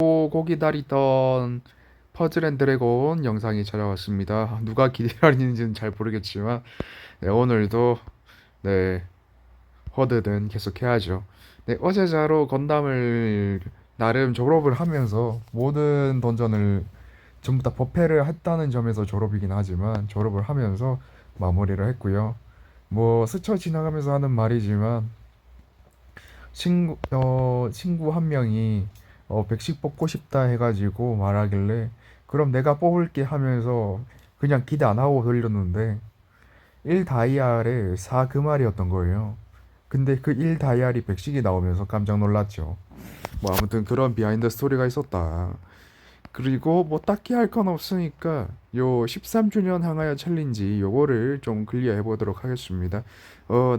고 기다리던 퍼즐 앤 드래곤 영상이 찾아왔습니다. 누가 기다리는지는 잘 모르겠지만 네, 오늘도 네, 허드든 계속 해야죠. 네, 어제자로 건담을 나름 졸업을 하면서 모든 던전을 전부 다 버페를 했다는 점에서 졸업이긴 하지만 졸업을 하면서 마무리를 했고요. 뭐 스쳐 지나가면서 하는 말이지만 친구 한 명이 백식 뽑고 싶다 해가지고 말하길래 그럼 내가 뽑을게 하면서 그냥 기대 안 하고 돌렸는데 1 다이알에 4 그 말이었던 거예요. 근데 그 1 다이알이 백식이 나오면서 깜짝 놀랐죠. 뭐 아무튼 그런 비하인드 스토리가 있었다. 그리고 뭐 딱히 할 건 없으니까 요 13주년 항하여 챌린지 요거를 좀 클리어해 보도록 하겠습니다.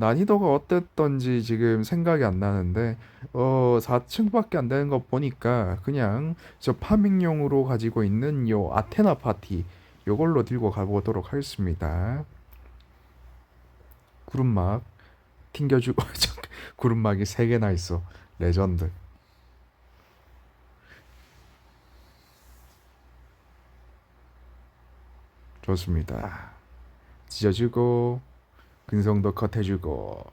난이도가 어땠던지 지금 생각이 안 나는데 4층밖에 안 되는 거 보니까 그냥 저 파밍용으로 가지고 있는 요 아테나 파티 요걸로 들고 가보도록 하겠습니다. 구름막 튕겨주고 구름막이 3개나 있어. 레전드. 좋습니다. 찢어주고 근성도 컷해주고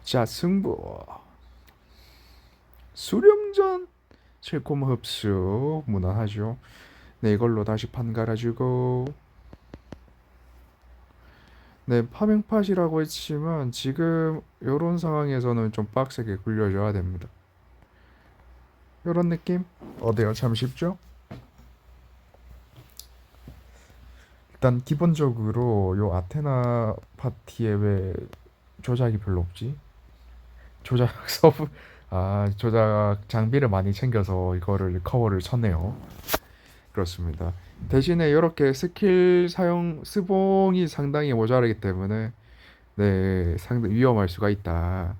자 승부 수령전 실콤 흡수 무난하죠. 네 이걸로 다시 판 갈아주고 네 파밍팟이라고 했지만 지금 요런 상황에서는 좀 빡세게 굴려줘야 됩니다. 요런 느낌 어때요? 참 쉽죠? 일단 기본적으로 요 아테나 파티에 왜 조작이 별로 없지? 조작 서브 조작 장비를 많이 챙겨서 이거를 커버를 쳤네요. 그렇습니다. 대신에 이렇게 스킬 사용 스봉이 상당히 모자라기 때문에 네 상당히 위험할 수가 있다.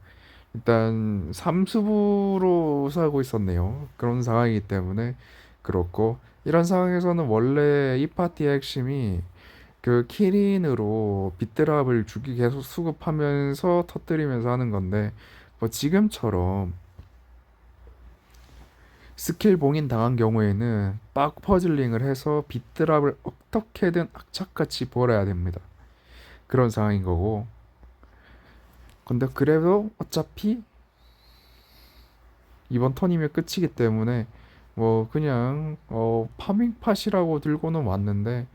일단 삼수부로 사고 있었네요. 그런 상황이기 때문에 그렇고 이런 상황에서는 원래 이 파티의 핵심이 그 키린으로 빗드랍을 주기 계속 수급하면서 터뜨리면서 하는 건데 뭐 지금처럼 스킬 봉인 당한 경우에는 빡 퍼즐링을 해서 빗드랍을 어떻게든 악착같이 벌어야 됩니다. 그런 상황인 거고. 근데 그래도 어차피 이번 턴이면 끝이기 때문에 뭐 그냥 파밍팟이라고 들고는 왔는데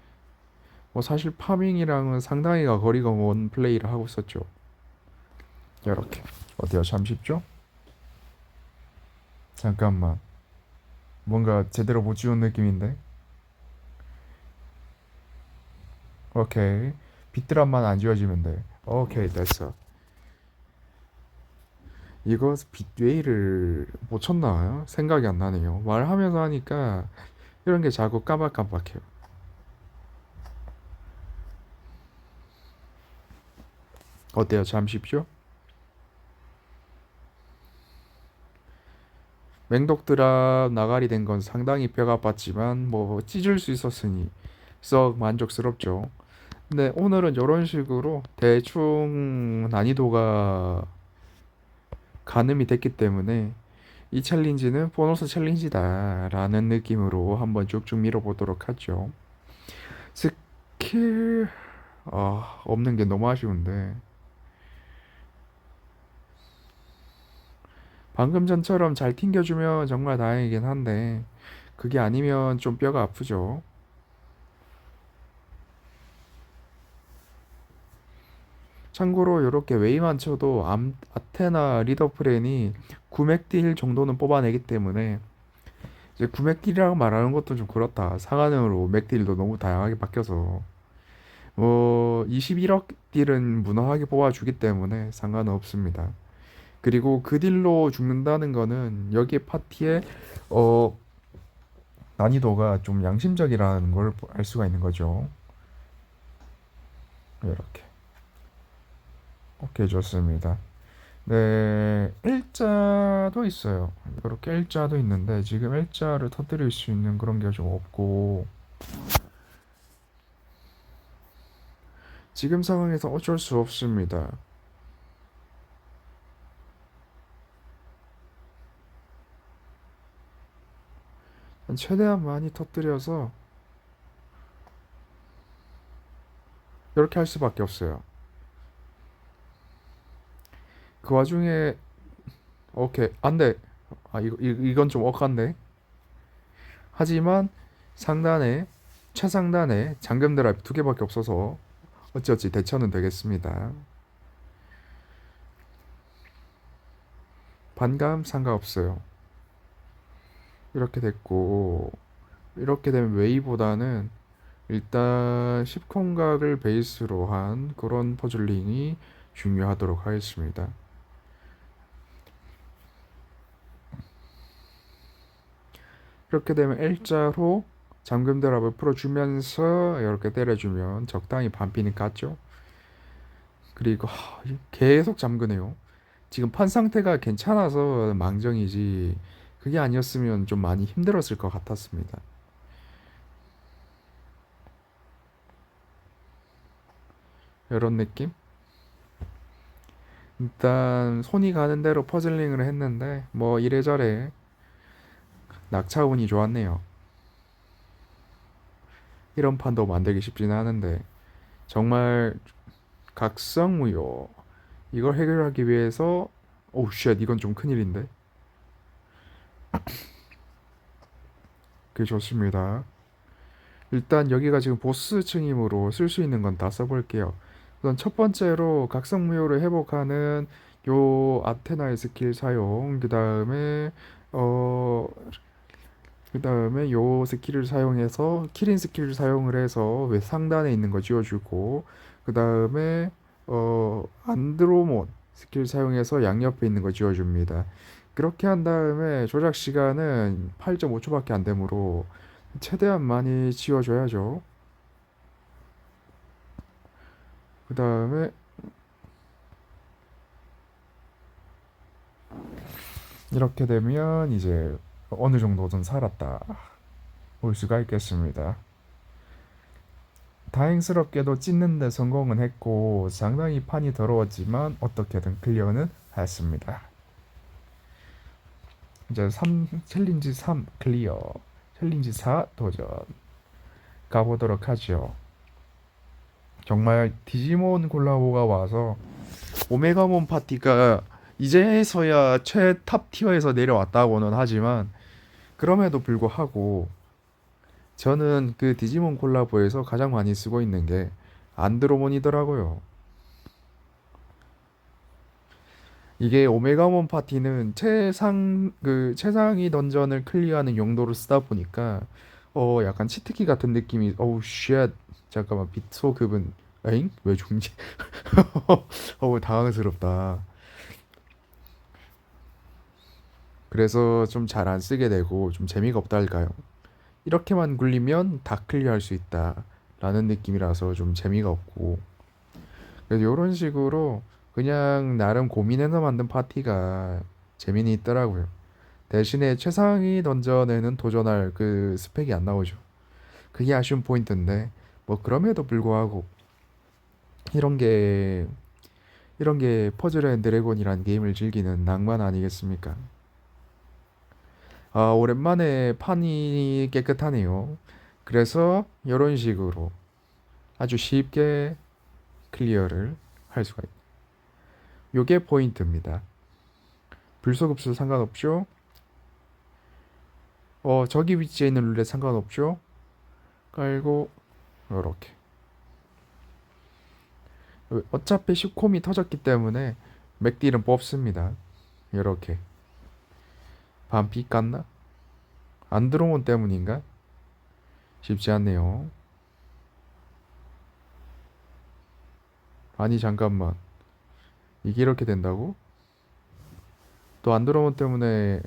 뭐 사실 파밍이랑은 상당히가 거리가 먼 플레이를 하고 있었죠. 이렇게 어때요? 참 쉽죠? 잠깐만 뭔가 제대로 못 지운 느낌인데. 오케이 빗드랍만 안 지워지면 돼. 오케이 됐어. 이거 빗웨이를 못 쳤나? 생각이 안 나네요. 말하면서 하니까 이런 게 자꾸 깜박깜박해요. 어때요? 참 쉽죠? 맹독드랍 나가리 된 건 상당히 뼈가 아팠지만 뭐 찢을 수 있었으니 썩 만족스럽죠. 근데 오늘은 이런 식으로 대충 난이도가 가늠이 됐기 때문에 이 챌린지는 보너스 챌린지다라는 느낌으로 한번 쭉쭉 밀어보도록 하죠. 스킬 없는 게 너무 아쉬운데 방금 전처럼 잘 튕겨주면 정말 다행이긴 한데 그게 아니면 좀 뼈가 아프죠. 참고로 이렇게 웨이만 쳐도 아테나 리더 프렌이 9맥딜 정도는 뽑아내기 때문에 이제 9맥딜이라고 말하는 것도 좀 그렇다. 상한으로 맥딜도 너무 다양하게 바뀌어서 뭐 21억 딜은 무난하게 뽑아주기 때문에 상관은 없습니다. 그리고 그 딜로 죽는다는 거는 여기 파티의 어 난이도가 좀 양심적이라는 걸 알 수가 있는 거죠. 이렇게. 오케이, 좋습니다. 네, 일자도 있어요. 이렇게 일자도 있는데 지금 일자를 터뜨릴 수 있는 그런 게 좀 없고 지금 상황에서 어쩔 수 없습니다. 최대한 많이 터뜨려서 이렇게 할 수밖에 없어요. 그 와중에 오케이 안돼. 이건 좀 억한데. 하지만 상단에 최상단에 잠금 드라이브 두 개밖에 없어서 어찌어찌 대처는 되겠습니다. 반감 상관없어요. 이렇게 됐고, 이렇게 되면 웨이보다는 일단 10콩각을 베이스로 한 그런 퍼즐링이 중요하도록 하겠습니다. 이렇게 되면 L자로 잠금 드랍을 풀어주면서 이렇게 때려주면 적당히 반피는 깠죠. 그리고 계속 잠그네요. 지금 판 상태가 괜찮아서 망정이지 그게 아니었으면 좀 많이 힘들었을 것 같았습니다. 이런 느낌? 일단 손이 가는 대로 퍼즐링을 했는데 뭐 이래저래 낙차운이 좋았네요. 이런 판도 만들기 쉽지는 않은데 정말 각성무효 이걸 해결하기 위해서 오우 쉣 이건 좀 큰일인데 그게 좋습니다. 일단 여기가 지금 보스층이므로 쓸 수 있는 건 다 써볼게요. 우선 첫 번째로 각성무효를 회복하는 요 아테나의 스킬 사용 어 그 다음에 요 스킬을 사용해서 키린 스킬을 사용을 해서 왜 상단에 있는 거 지워주고 그 다음에 안드로몬 스킬 사용해서 양옆에 있는 거 지워줍니다. 그렇게 한 다음에 조작 시간은 8.5초밖에 안 되므로 최대한 많이 지워줘야죠. 그 다음에 이렇게 되면 이제 어느 정도는 살았다 볼 수가 있겠습니다. 다행스럽게도 찢는데 성공은 했고 상당히 판이 더러웠지만 어떻게든 클리어는 했습니다. 이제 챌린지 3 클리어, 챌린지 4 도전 가보도록 하죠. 정말 디지몬 콜라보가 와서 오메가몬 파티가 이제서야 최탑 티어에서 내려왔다고는 하지만 그럼에도 불구하고 저는 그 디지몬 콜라보에서 가장 많이 쓰고 있는 게 안드로몬이더라고요. 이게 오메가몬 파티는 최상위 던전을 클리어하는 용도로 쓰다 보니까 약간 치트키 같은 느낌이 어우 쉣 잠깐만 빛소급은 에잉? 왜 중지? 당황스럽다. 그래서 좀 잘 안 쓰게 되고 좀 재미가 없다 할까요? 이렇게만 굴리면 다 클리어할 수 있다 라는 느낌이라서 좀 재미가 없고 그래서 이런 식으로 그냥 나름 고민해서 만든 파티가 재미는 있더라고요. 대신에 최상위 던전에는 도전할 그 스펙이 안 나오죠. 그게 아쉬운 포인트인데 뭐 그럼에도 불구하고 이런 게 이런 게 퍼즐 앤 드래곤이란 게임을 즐기는 낭만 아니겠습니까? 오랜만에 판이 깨끗하네요. 그래서 이런 식으로 아주 쉽게 클리어를 할 수가 있다. 요게 포인트입니다. 불소급수 상관없죠? 저기 위치에 있는 룰렛 상관없죠? 깔고 요렇게 어차피 10콤이 터졌기 때문에 맥딜은 뽑습니다. 요렇게 반피 깠나? 안드로몬 때문인가? 쉽지 않네요. 아니 잠깐만 이게 이렇게 된다고? 또 안드로몬 때문에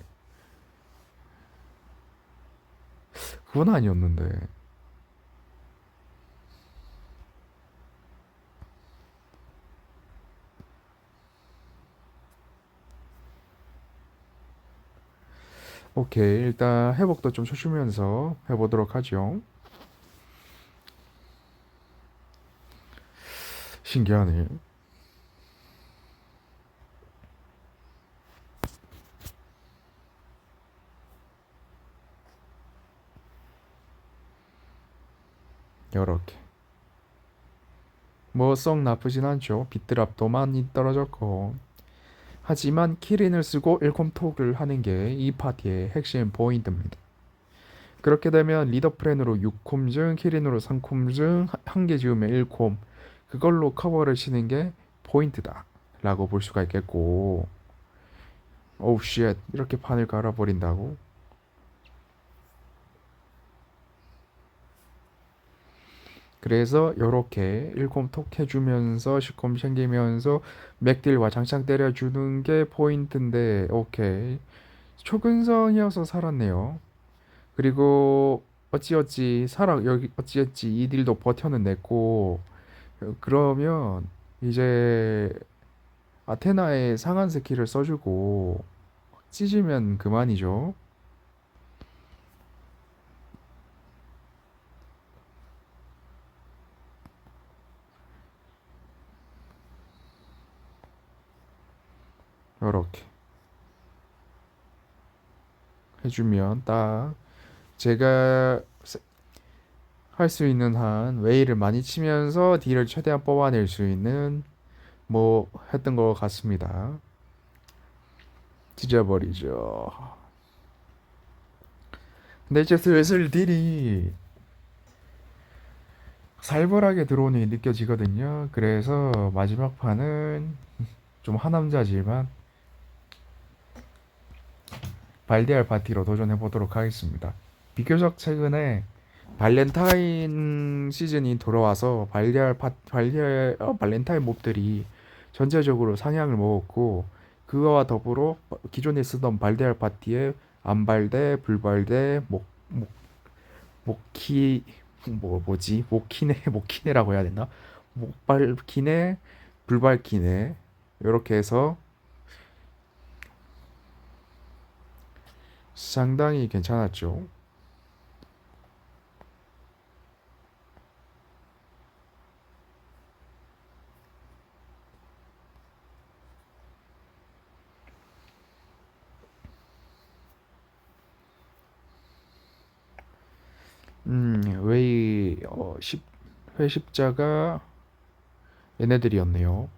그건 아니었는데 오케이 일단 회복도 좀 쳐주면서 해보도록 하죠. 신기하네. 요렇게 뭐 썩 나쁘진 않죠. 비트랍도 많이 떨어졌고. 하지만 키린을 쓰고 1콤톡을 하는 게 이 파티의 핵심 포인트입니다. 그렇게 되면 리더 프렌으로 6콤 중 키린으로 3콤 중 한 개 지우면 1콤, 그걸로 커버를 치는 게 포인트다 라고 볼 수가 있겠고. 오우 쉣, 이렇게 판을 갈아버린다고? 그래서 요렇게 1콤 톡 해주면서 10콤 챙기면서 맥딜과 장창 때려주는 게 포인트인데, 오케이, 초근성이어서 살았네요. 그리고 어찌어찌 살아, 여기 어찌어찌 이 딜도 버텨는 냈고. 그러면 이제 아테나의 상한 스킬을 써주고 찢으면 그만이죠. 요렇게 해주면 딱 제가 할 수 있는 한 웨이를 많이 치면서 딜을 최대한 뽑아낼 수 있는 뭐 했던 것 같습니다. 찢어버리죠. 근데 이제 슬슬 딜이 살벌하게 들어오는 게 느껴지거든요. 그래서 마지막 판은 좀 하남자지만 발디알 파티로 도전해 보도록 하겠습니다. 비교적 최근에 발렌타인 시즌이 돌아와서 발렌타인 몹들이 전체적으로 상향을 먹었고, 그거와 더불어 기존에 쓰던 발데알 파티에 암발대, 불발대, 모키, 모키네라고 해야 되나? 목발키네, 불발키네, 이렇게 해서 상당히 괜찮았죠. 웨이 10회 십자가 얘네들이었네요.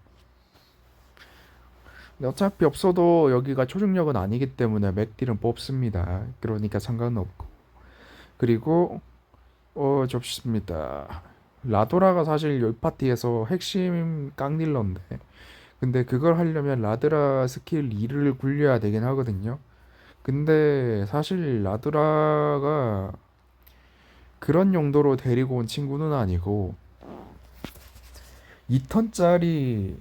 근데 어차피 없어도 여기가 초중력은 아니기 때문에 맥딜은 뽑습니다. 그러니까 상관은 없고. 그리고 좋습니다. 라도라가 사실 이 파티에서 핵심 깡딜러인데, 근데 그걸 하려면 라드라 스킬 2를 굴려야 되긴 하거든요. 근데 사실 라드라가 그런 용도로 데리고 온 친구는 아니고, 2턴짜리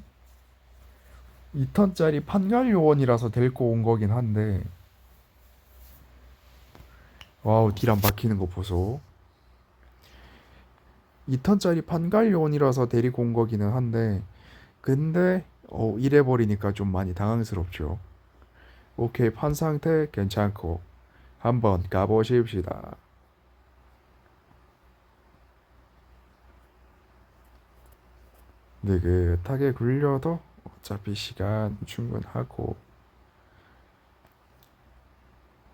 2턴짜리 판갈 요원이라서 데리고 온 거긴 한데, 와우, 딜 안 박히는 거 보소. 2턴짜리 판갈 요원이라서 데리고 온 거기는 한데, 근데 이래 버리니까 좀 많이 당황스럽죠. 오케이, 판 상태 괜찮고 한번 가보십시다. 느긋하게 굴려도 어차피 시간 충분하고,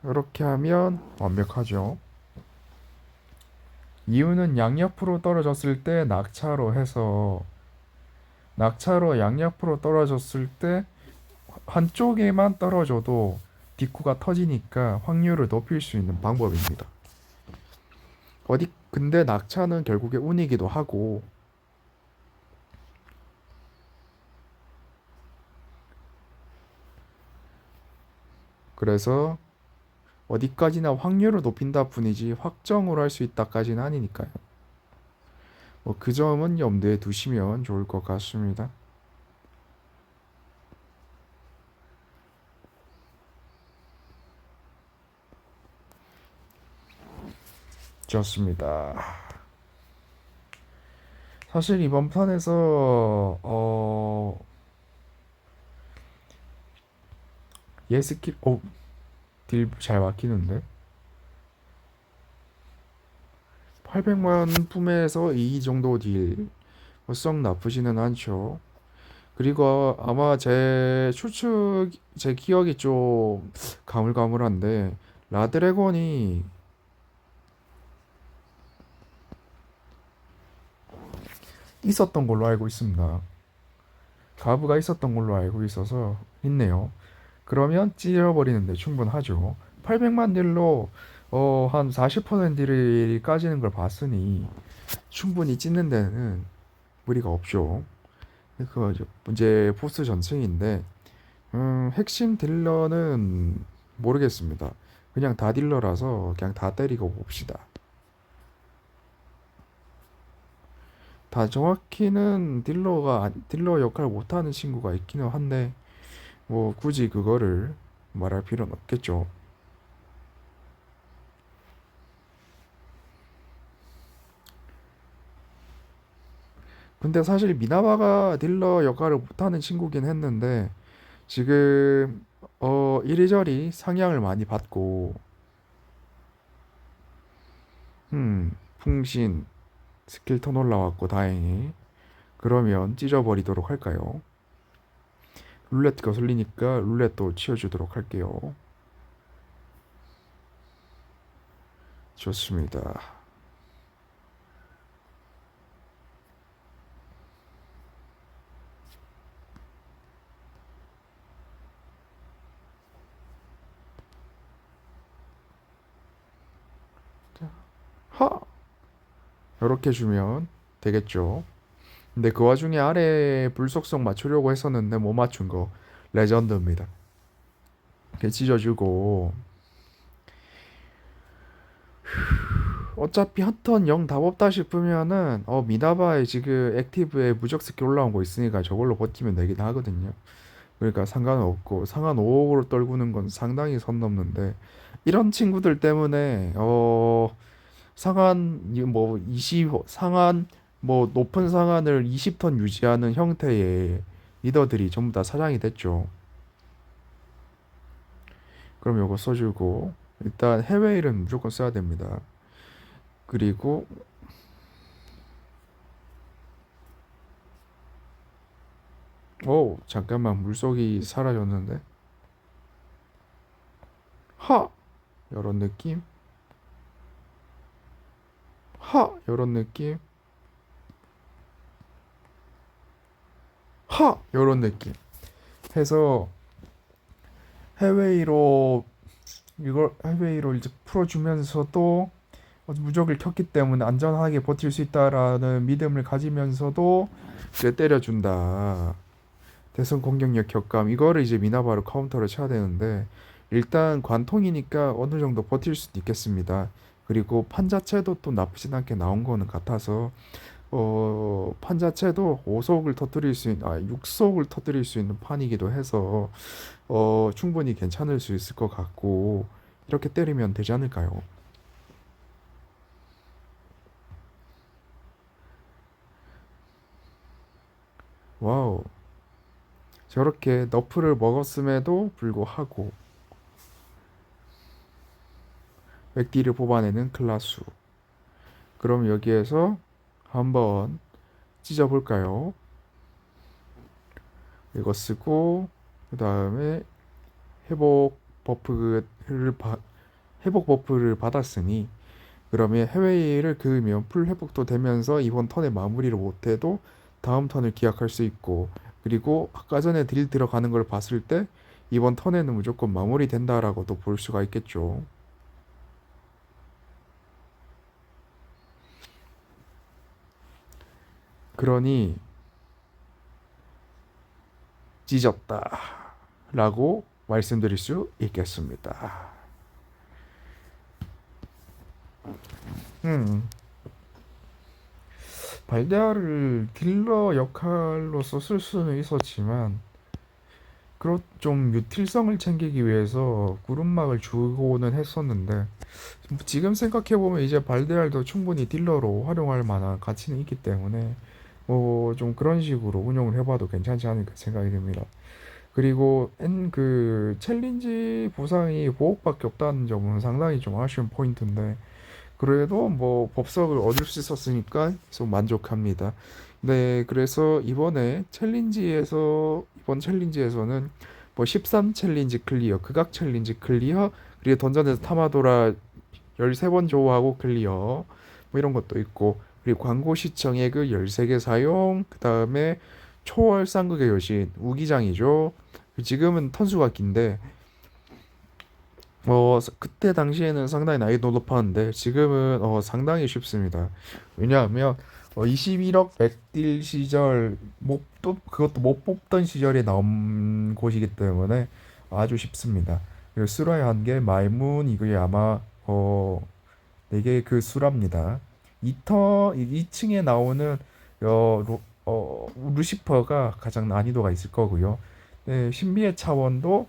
이렇게 하면 완벽하죠. 이유는 양옆으로 떨어졌을 때 낙차로 양옆으로 떨어졌을 때 한쪽에만 떨어져도 디쿠가 터지니까 확률을 높일 수 있는 방법입니다. 근데 낙차는 결국에 운이기도 하고, 그래서 어디까지나 확률을 높인다 뿐이지 확정으로 할 수 있다까지는 아니니까요. 뭐 그 점은 염두에 두시면 좋을 것 같습니다. 좋습니다. 사실 이번 판에서 얘 스킬 딜 잘 막히는데 800만 품에서 이 정도 딜썩 나쁘지는 않죠. 그리고 아마 제 기억이 좀 가물가물한데, 라드래곤이 있었던 걸로 알고 있습니다. 가브가 있었던 걸로 알고 있어서 있네요. 그러면 찢어버리는데 충분하죠. 800만 딜로 한 40% 까지는 걸 봤으니 충분히 찢는 데는 무리가 없죠. 그 이제 보스 전층인데 핵심 딜러는 모르겠습니다. 그냥 다 딜러라서 그냥 다 때리고 봅시다. 다 정확히는 딜러 역할을 못하는 친구가 있기는 한데 뭐 굳이 그거를 말할 필요는 없겠죠. 근데 사실 미나바가 딜러 역할을 못하는 친구긴 했는데 지금 이리저리 상향을 많이 받고 풍신 스킬 턴 올라왔고 다행히 그러면 찢어버리도록 할까요? 룰렛 거슬리니까 룰렛도 치워주도록 할게요. 좋습니다. 자, 하! 이렇게 주면 되겠죠. 근데 그 와중에 아래 불속성 맞추려고 했었는데 못 맞춘 거 레전드입니다. 이렇게 찢어주고 어차피 한 턴 0 답 없다 싶으면은 미나바에 지금 액티브에 무적 스킬 올라온 거 있으니까 저걸로 버티면 되긴 하거든요. 그러니까 상관은 없고 상한 5억으로 떨구는 건 상당히 선 넘는데 이런 친구들 때문에 상한 뭐 20 상한 뭐 높은 상한을 20턴 유지하는 형태의 리더들이 전부 다 사장이 됐죠. 그럼 요거 써주고 일단 해외일은 무조건 써야 됩니다. 그리고 잠깐만 물속이 사라졌는데 하 요런 느낌 하 요런 느낌 하 요런 느낌 해서 해외이로 이걸 해외이로 이제 풀어주면서도 무적을 켰기 때문에 안전하게 버틸 수 있다라는 믿음을 가지면서도 이제 때려준다. 대선 공격력 격감 이거를 이제 미나바로 카운터를 쳐야 되는데 일단 관통이니까 어느 정도 버틸 수도 있겠습니다. 그리고 판 자체도 또 나쁘진 않게 나온 거는 같아서 판 자체도 5속을 터뜨릴 수 있는 6속을 터뜨릴 수 있는 판이기도 해서 충분히 괜찮을 수 있을 것 같고 이렇게 때리면 되지 않을까요? 와우. 저렇게 너프를 먹었음에도 불구하고 맥디를 뽑아내는 클라수. 그럼 여기에서 한번 찢어볼까요? 이거 쓰고 그 다음에 회복 버프를 회복 버프를 받았으니 그러면 해외일을 그으면 풀 회복도 되면서 이번 턴에 마무리를 못해도 다음 턴을 기약할 수 있고 그리고 아까 전에 딜 들어가는 걸 봤을 때 이번 턴에는 무조건 마무리 된다라고도 볼 수가 있겠죠. 그러니 찢었다 라고 말씀드릴 수 있겠습니다. 음, 발데아를 딜러 역할로서 쓸 수는 있었지만 그렇 좀 유틸성을 챙기기 위해서 구름막을 주고는 했었는데 지금 생각해보면 이제 발데알도 충분히 딜러로 활용할 만한 가치는 있기 때문에 뭐 좀 그런 식으로 운영을 해봐도 괜찮지 않을까 생각이 듭니다. 그리고 그 챌린지 보상이 보호밖에 없다는 점은 상당히 좀 아쉬운 포인트인데 그래도 뭐 법석을 얻을 수 있었으니까 좀 만족합니다. 네, 그래서 이번 챌린지에서는 뭐 13 챌린지 클리어, 극악 챌린지 클리어, 그리고 던전에서 타마도라 13번 조우하고 클리어 뭐 이런 것도 있고 그리고 광고 시청액 13개 사용, 그 다음에 초월 쌍극의 여신, 우기장이죠. 지금은 턴수가 긴데, 그때 당시에는 상당히 난이도 높았는데, 지금은 상당히 쉽습니다. 왜냐하면, 21억 백딜 시절, 그것도 못 뽑던 시절에 나온 곳이기 때문에 아주 쉽습니다. 그리고 수라의 한계, 말문, 이게 아마, 4개 그 수랍니다. 2층에 나오는 루시퍼가 가장 난이도가 있을 거고요. 네, 신비의 차원도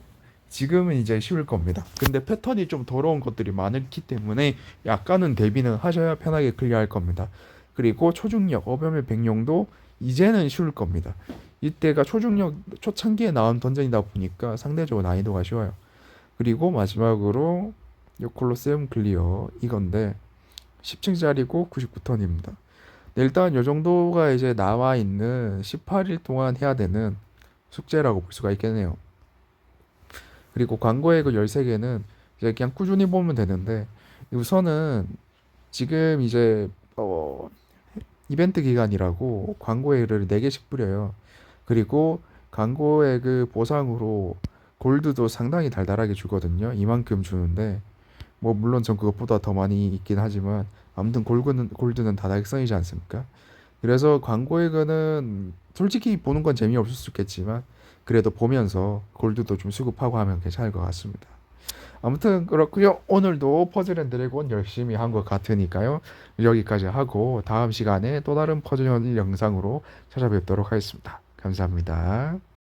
지금은 이제 쉬울 겁니다. 근데 패턴이 좀 더러운 것들이 많기 때문에 약간은 대비는 하셔야 편하게 클리어할 겁니다. 그리고 초중력, 어범의 백룡도 이제는 쉬울 겁니다. 이때가 초중력 초창기에 나온 던전이다 보니까 상대적으로 난이도가 쉬워요. 그리고 마지막으로 요 콜로세움 클리어 이건데 10층짜리고 99턴입니다. 일단 요 정도가 이제 나와 있는 18일 동안 해야 되는 숙제라고 볼 수가 있겠네요. 그리고 광고액 13개는 이제 그냥 꾸준히 보면 되는데 우선은 지금 이제 이벤트 기간이라고 광고액을 4개씩 뿌려요. 그리고 광고액 보상으로 골드도 상당히 달달하게 주거든요. 이만큼 주는데 뭐 물론 전 그것보다 더 많이 있긴 하지만 아무튼 골드는 다달성이지 않습니까? 그래서 광고액은 솔직히 보는 건 재미없을 수 있겠지만 그래도 보면서 골드도 좀 수급하고 하면 괜찮을 것 같습니다. 아무튼 그렇고요. 오늘도 퍼즐 앤 드래곤 열심히 한 것 같으니까요. 여기까지 하고 다음 시간에 또 다른 퍼즐 영상으로 찾아뵙도록 하겠습니다. 감사합니다.